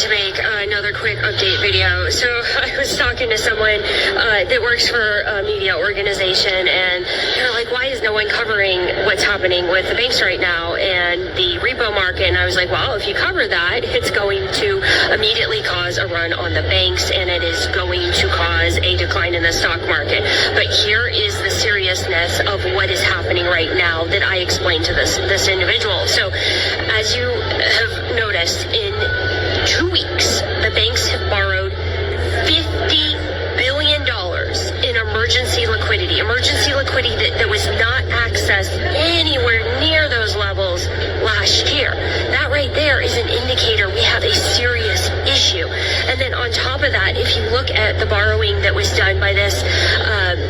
to make another quick update video. So I was talking to someone that works for a media organization, and they're like, why is no one covering what's happening with the banks right now and the repo market? And I was like, well, if you cover that, it's going to immediately cause a run on the banks, and it is going to cause a decline in the stock market. But here is the seriousness of what is happening right now that I explained to this individual. So as you have noticed, in 2 weeks, the banks have borrowed $50 billion in emergency liquidity that was not accessed anywhere near those levels last year. That right there is an indicator we have a serious issue. And then on top of that, if you look at the borrowing that was done by this,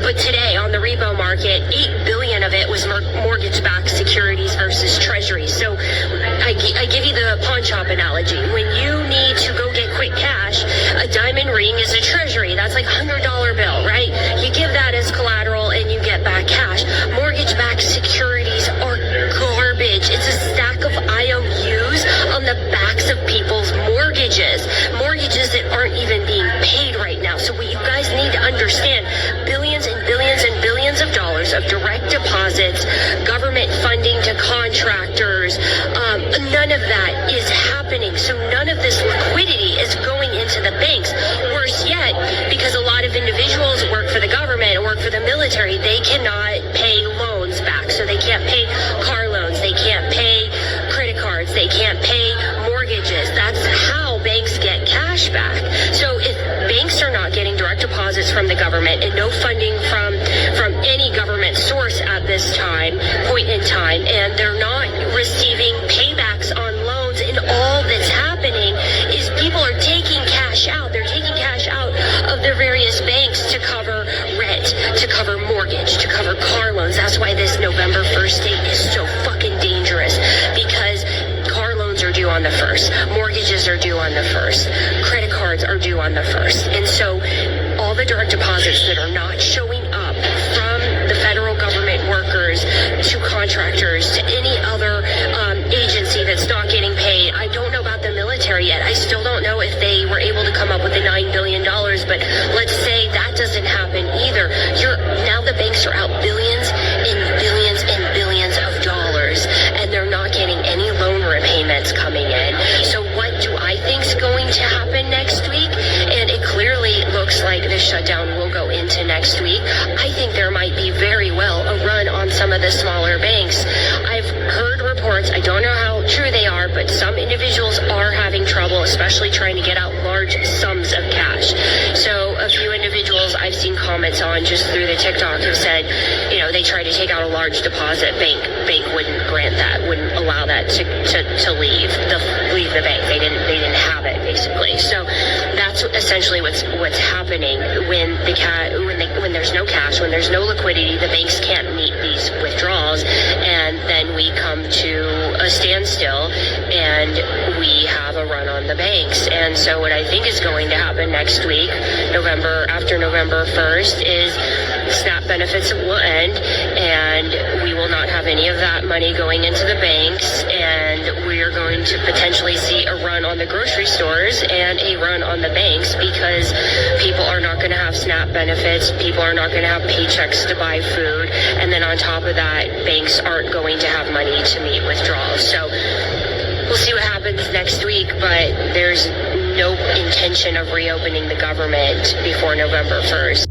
but today on the repo market, $8 billion of it was mortgage-backed securities versus treasuries. So I give you the pawn shop analogy. When you need to go get quick cash, a diamond ring is a treasury. That's like a $100 bill, right? You give that as collateral and you get back cash. Mortgage-backed securities are garbage. It's a stack of IOUs on the backs of people's mortgages that aren't even being paid right now. So what you guys need to understand, billions and billions and billions of dollars of direct deposits, government funding to contractors, none of that is happening. So none of this liquidity is going into the banks. Worse yet, because a lot of individuals work for the government and work for the military, they cannot pay loans back. So they can't pay car loans, they can't pay credit cards, they can't pay mortgages. That's how banks get cash back. So if banks are not getting direct deposits from the government and no funding from any government source at this point in time, and they're not receiving paybacks on loans, and all that's happening is people are taking cash out. They're taking cash out of their various banks to cover rent, to cover mortgage, to cover car loans. That's why this November 1st date is so fucking dangerous, because car loans are due on the 1st. Mortgages are due on the 1st. Credit cards are due on the 1st. And so all the direct deposits that are not showing up from the federal government workers to contractors to any other agency that's not getting paid. I don't know about the military yet. I still don't know if they were able to come up with the $9 billion, but let's say that doesn't happen either. Now the banks are out billions and billions and billions of dollars, and they're not getting any loan repayments coming in. So what do I think's going to happen next week? And it clearly looks like this shutdown will go into next week. I think there might be very well a run on some of the smaller banks. I've heard reports, I don't know how true they are, but some individuals are having trouble, especially trying to get out large sums of cash. So a few individuals I've seen comments on just through the TikTok have said, they tried to take out a large deposit. Bank wouldn't grant that, wouldn't allow that to leave the bank. They didn't have it, basically. So that's essentially what's happening when there's no cash, when there's no liquidity. The banks can't meet these withdrawals, and then we come to a standstill and we have a run on the banks. And so what I think is going to happen next week, after November 1st, is SNAP benefits will end, and we will not have any of that money going into the banks, and we are going to potentially see a run on the grocery stores and a run on the banks, because people are not going to have SNAP benefits, people are not going to have paychecks to buy food, and then on top of that, banks aren't going to have money to meet withdrawals. So we'll see what happens next week, but there's no intention of reopening the government before November 1st.